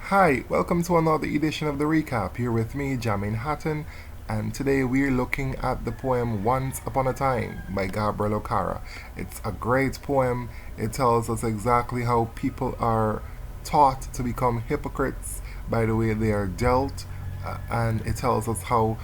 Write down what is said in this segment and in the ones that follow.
Hi, welcome to another edition of the recap. Here with me, Jamain Hatton, and today we're looking at the poem Once Upon a Time by Gabriel Okara. It's a great poem. It tells us exactly how people are taught to become hypocrites by the way they are dealt, and it tells us how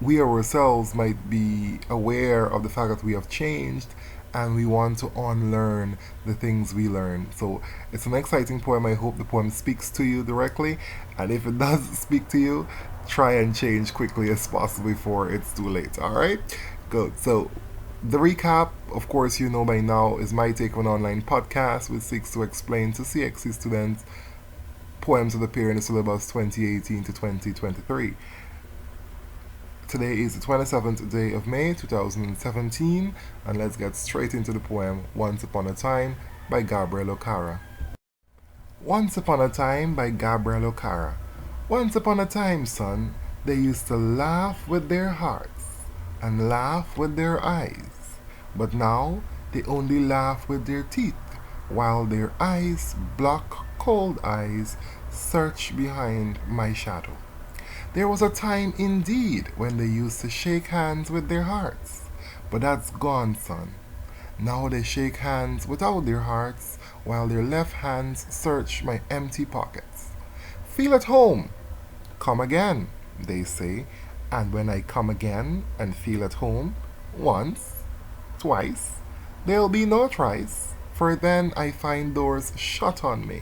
we ourselves might be aware of the fact that we have changed and we want to unlearn the things we learned. So it's an exciting poem. I hope the poem speaks to you directly, and if it does speak to you, try and change quickly as possible before it's too late. All right, good. So the recap, of course, you know by now, is my take on online podcast, which seeks to explain to CXC students poems that appear in the syllabus 2018 to 2023. Today is the 27th day of May 2017, and let's get straight into the poem Once Upon a Time by Gabriel Okara. Once Upon a Time by Gabriel Okara. Once upon a time, son, they used to laugh with their hearts and laugh with their eyes, but now they only laugh with their teeth, while their eyes, black, cold eyes, search behind my shadow. There was a time indeed when they used to shake hands with their hearts, but that's gone, son. Now they shake hands without their hearts, while their left hands search my empty pockets. Feel at home. Come again, they say, and when I come again and feel at home, once, twice, there'll be no thrice, for then I find doors shut on me.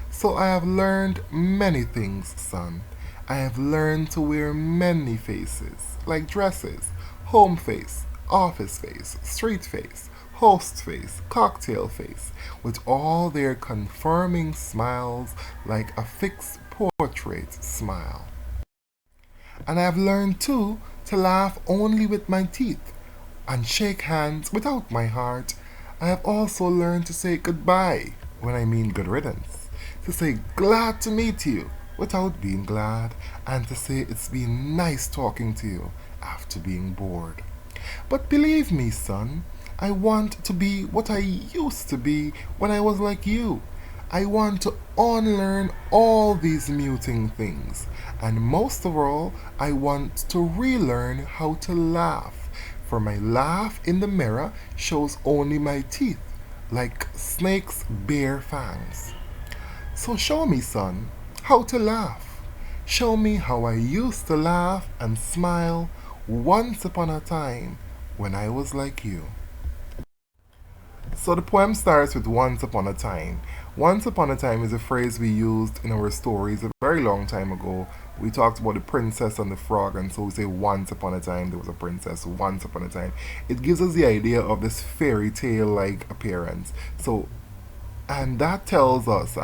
So I have learned many things, son. I have learned to wear many faces, like dresses, home face, office face, street face, host face, cocktail face, with all their confirming smiles like a fixed portrait smile. And I have learned too to laugh only with my teeth and shake hands without my heart. I have also learned to say goodbye when I mean good riddance, to say glad to meet you without being glad, and to say it's been nice talking to you after being bored. But believe me, son, I want to be what I used to be when I was like you. I want to unlearn all these muting things, and most of all, I want to relearn how to laugh, for my laugh in the mirror shows only my teeth, like snakes' bare fangs. So show me, son, how to laugh. Show me how I used to laugh and smile once upon a time when I was like you. So the poem starts with once upon a time. Once upon a time is a phrase we used in our stories a very long time ago. We talked about the princess and the frog, and so we say once upon a time there was a princess, once upon a time. It gives us the idea of this fairy tale like appearance. So, and that tells us,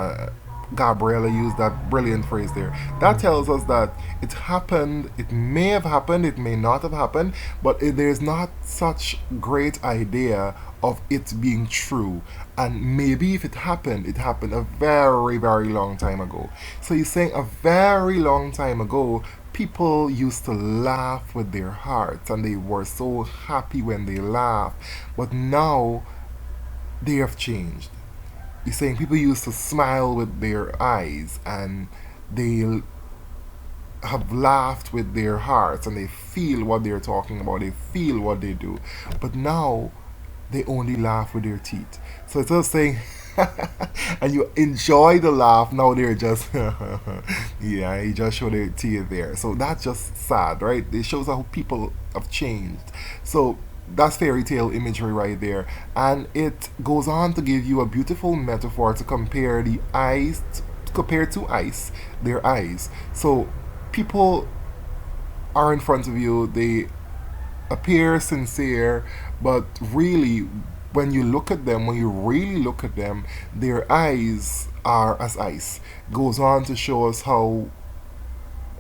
Gabriella used that brilliant phrase there. That tells us that it happened, it may have happened, it may not have happened, but there's not such great idea of it being true. And maybe if it happened a very, very long time ago. So he's saying a very long time ago, people used to laugh with their hearts and they were so happy when they laughed. But now they have changed. He's saying people used to smile with their eyes and they have laughed with their hearts and they feel what they're talking about, they feel what they do. But now they only laugh with their teeth. So instead of saying, and you enjoy the laugh, now they're just, yeah, you just show their teeth there. So that's just sad, right? It shows how people have changed. So that's fairy tale imagery right there, and it goes on to give you a beautiful metaphor to compare the eyes, to compare to ice, their eyes. So people are in front of you, they appear sincere, but really when you look at them, when you really look at them, their eyes are as ice. Goes on to show us how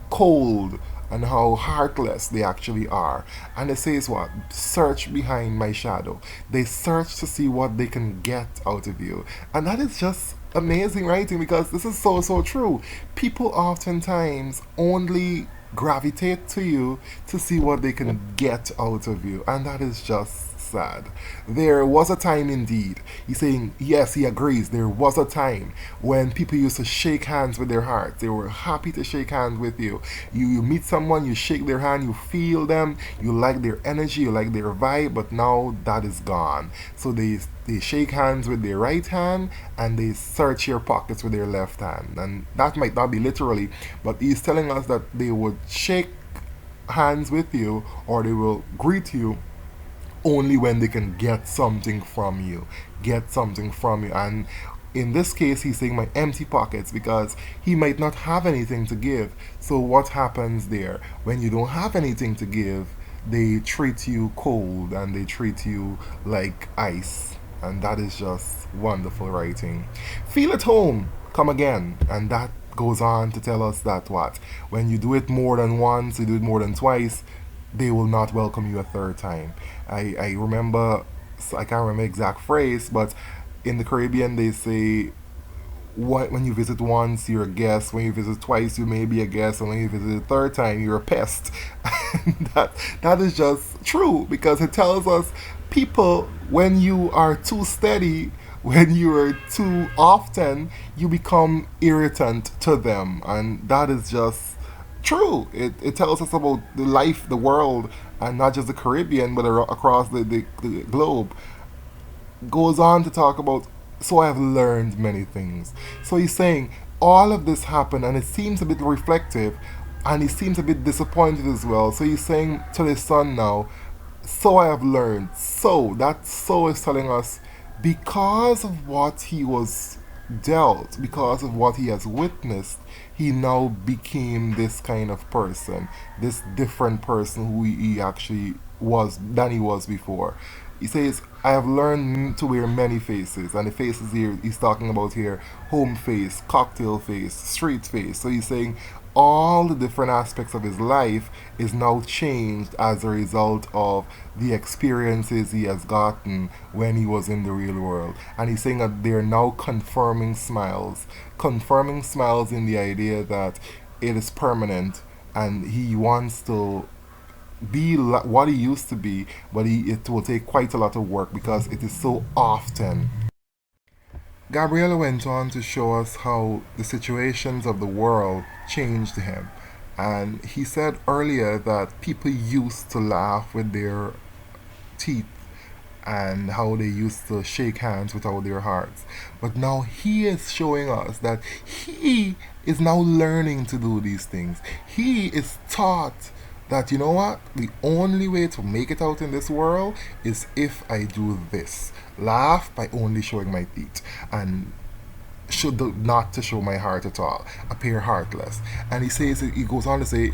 cold and how heartless they actually are. And it says what? Search behind my shadow. They search to see what they can get out of you. And that is just amazing writing because this is so, so true. People oftentimes only gravitate to you to see what they can get out of you. And that is just sad. There was a time indeed. He's saying, yes, he agrees. There was a time when people used to shake hands with their hearts. They were happy to shake hands with you. You meet someone, you shake their hand, you feel them, you like their energy, you like their vibe, but now that is gone. So they shake hands with their right hand and they search your pockets with their left hand. And that might not be literally, but he's telling us that they would shake hands with you or they will greet you only when they can get something from you. Get something from you. And in this case, he's saying my empty pockets because he might not have anything to give. So, what happens there? When you don't have anything to give, they treat you cold and they treat you like ice. And that is just wonderful writing. Feel at home, come again. And that goes on to tell us that what? When you do it more than once, you do it more than twice, they will not welcome you a third time. I remember, I can't remember the exact phrase, but in the Caribbean they say, what, when you visit once, you're a guest. When you visit twice, you may be a guest. And when you visit a third time, you're a pest. that is just true because it tells us people, when you are too steady, when you are too often, you become irritant to them. And that is just true. It tells us about the life, the world, and not just the Caribbean, but across the globe. Goes on to talk about, so I have learned many things. So he's saying all of this happened and it seems a bit reflective and he seems a bit disappointed as well. So he's saying to his son now, so I have learned. So that so is telling us because of what he was dealt, because of what he has witnessed, he now became this kind of person, this different person who he actually was than he was before. He says, I have learned to wear many faces. And the faces here he's talking about here, home face, cocktail face, street face. So he's saying all the different aspects of his life is now changed as a result of the experiences he has gotten when he was in the real world. And he's saying that they're now confirming smiles in the idea that it is permanent and he wants to be what he used to be, but it will take quite a lot of work because it is so often. Gabriella went on to show us how the situations of the world changed him. And he said earlier that people used to laugh with their teeth and how they used to shake hands without their hearts. But now he is showing us that he is now learning to do these things. He is taught that you know what, the only way to make it out in this world is if I do this. Laugh by only showing my teeth and not to show my heart at all, appear heartless. And he goes on to say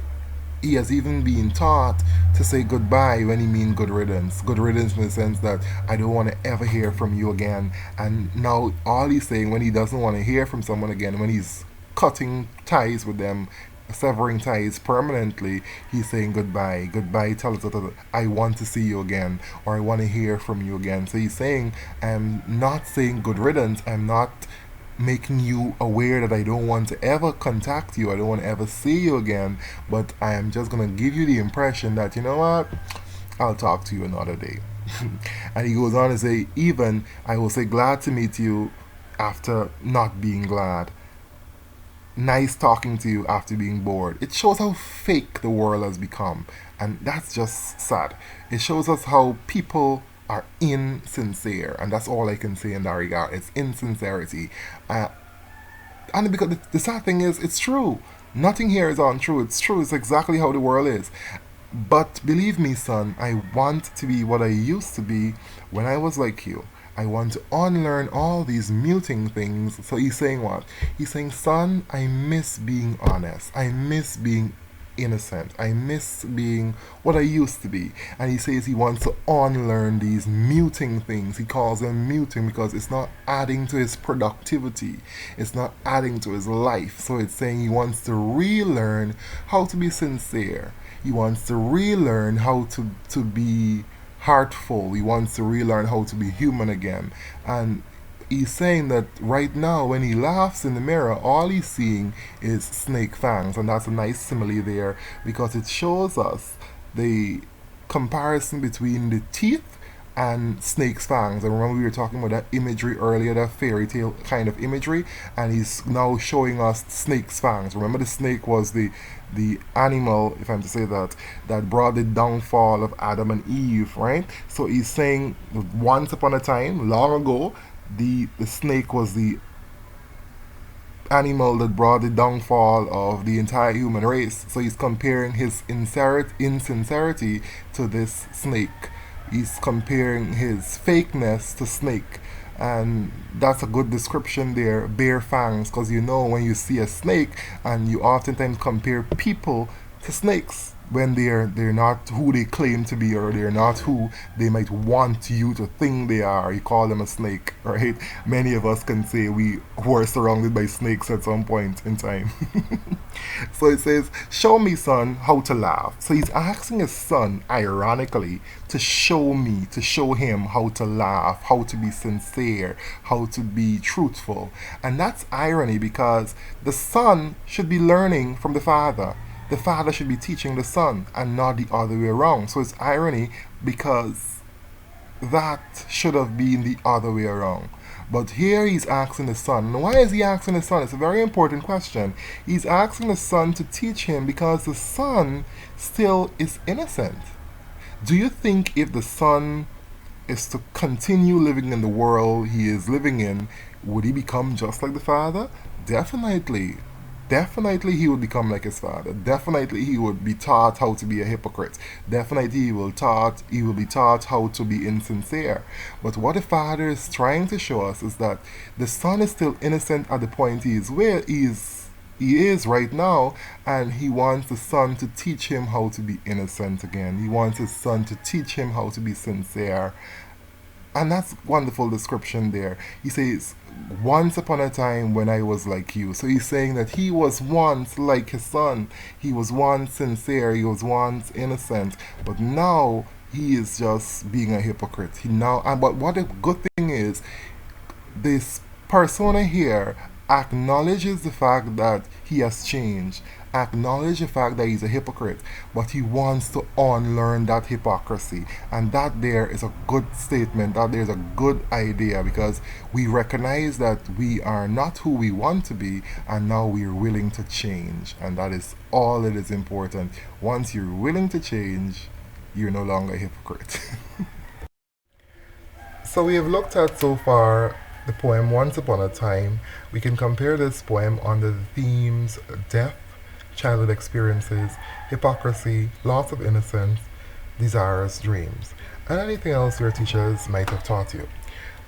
he has even been taught to say goodbye when he means good riddance. Good riddance in the sense that I don't want to ever hear from you again. And now all he's saying when he doesn't want to hear from someone again, when he's cutting ties with them, severing ties permanently, he's saying goodbye. Goodbye tells us that I want to see you again or I want to hear from you again. So he's saying I'm not saying good riddance, I'm not making you aware that I don't want to ever contact you, I don't want to ever see you again, but I am just going to give you the impression that you know what, I'll talk to you another day. And he goes on to say, even I will say glad to meet you after not being glad, nice talking to you after being bored. It shows how fake the world has become, and that's just sad. It shows us how people are insincere, and that's all I can say in that regard. It's insincerity. And because the sad thing is, it's true. Nothing here is untrue. It's true. It's exactly how the world is. But believe me, son, I want to be what I used to be when I was like you. I want to unlearn all these muting things. So he's saying what? He's saying, son, I miss being honest. I miss being innocent. I miss being what I used to be. And he says he wants to unlearn these muting things. He calls them muting because it's not adding to his productivity. It's not adding to his life. So it's saying he wants to relearn how to be sincere. He wants to relearn how to be heartful. He wants to relearn how to be human again. And he's saying that right now, when he laughs in the mirror, all he's seeing is snake fangs. And that's a nice simile there because it shows us the comparison between the teeth and snake's fangs. And remember, we were talking about that imagery earlier, that fairy tale kind of imagery, and he's now showing us snake's fangs. Remember, the snake was the animal, if I'm to say that, that brought the downfall of Adam and Eve, right? So he's saying once upon a time, long ago, the snake was the animal that brought the downfall of the entire human race. So he's comparing his insincerity to this snake. He's comparing his fakeness to snake. And that's a good description there, bare fangs, because you know when you see a snake, and you oftentimes compare people to snakes when they're not who they claim to be, or they're not who they might want you to think they are. You call them a snake, right? Many of us can say we were surrounded by snakes at some point in time. So it says, show me, son, how to laugh. So he's asking his son, ironically, to show him how to laugh, how to be sincere, how to be truthful. And that's irony, because the son should be learning from the father. The father should be teaching the son, and not the other way around. So it's irony, because that should have been the other way around. But here he's asking the son. And why is he asking the son? It's a very important question. He's asking the son to teach him because the son still is innocent. Do you think if the son is to continue living in the world he is living in, would he become just like the father? Definitely. Definitely he would become like his father. Definitely he would be taught how to be a hypocrite. Definitely he will be taught how to be insincere. But what the father is trying to show us is that the son is still innocent at the point he is where he is right now, and he wants the son to teach him how to be innocent again. He wants his son to teach him how to be sincere. And that's wonderful description there. He says, once upon a time when I was like you. So he's saying that he was once like his son. He was once sincere. He was once innocent. But now he is just being a hypocrite. But what the good thing is, this persona here acknowledges the fact that he has changed, acknowledge the fact that he's a hypocrite, but he wants to unlearn that hypocrisy. And that there is a good statement, that there's a good idea, because we recognize that we are not who we want to be, and now we're willing to change. And that is all that is important. Once you're willing to change, you're no longer a hypocrite. So we have looked at so far the poem Once Upon a Time. We can compare this poem under the themes death, childhood experiences, hypocrisy, loss of innocence, desires, dreams, and anything else your teachers might have taught you.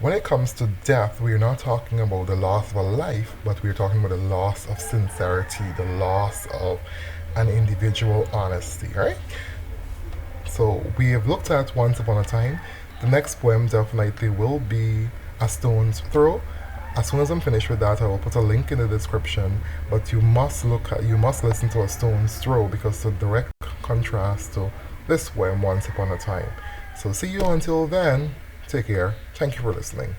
When it comes to death, we are not talking about the loss of a life, but we are talking about the loss of sincerity, the loss of an individual honesty, right? So we have looked at Once Upon a Time. The next poem definitely will be A Stone's Throw. As soon as I'm finished with that, I will put a link in the description. But you must listen to A Stone's Throw, because it's a direct contrast to this poem Once Upon a Time. So see you until then. Take care. Thank you for listening.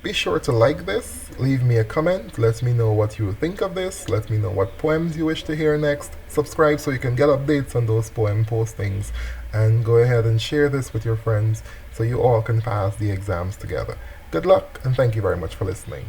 Be sure to like this, leave me a comment, let me know what you think of this, let me know what poems you wish to hear next, subscribe so you can get updates on those poem postings, and go ahead and share this with your friends so you all can pass the exams together. Good luck, and thank you very much for listening.